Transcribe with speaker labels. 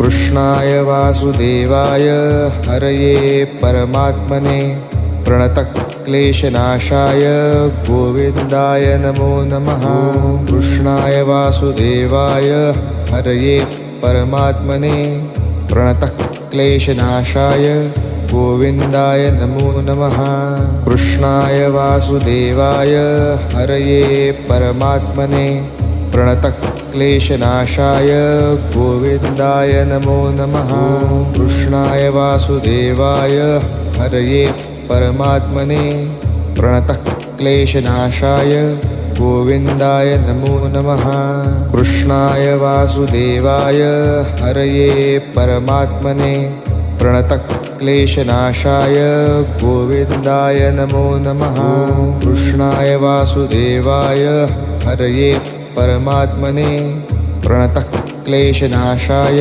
Speaker 1: कृष्णाय वासुदेवाय हरये परमात्मने प्रणतक्लेशनाशाय गोविन्दाय नमो नमः। कृष्णाय वासुदेवाय हरये परमात्मने प्रणतक्लेशनाशाय गोविन्दाय नमो नमः। कृष्णाय वासुदेवाय हरये परमात्मने प्रणतक्लेशनाशाय गोविन्दाय नमो नमः। कृष्णाय वासुदेवाय हरये परमात्मने प्रणतक्लेशनाशाय गोविन्दाय नमो नमः। कृष्णाय वासुदेवाय हरये परमात्मने प्रणतक्लेशनाशाय गोविन्दाय नमो नमः। कृष्णाय वासुदेवाय हरये परमात्मने प्रणतक्लेशनाशाय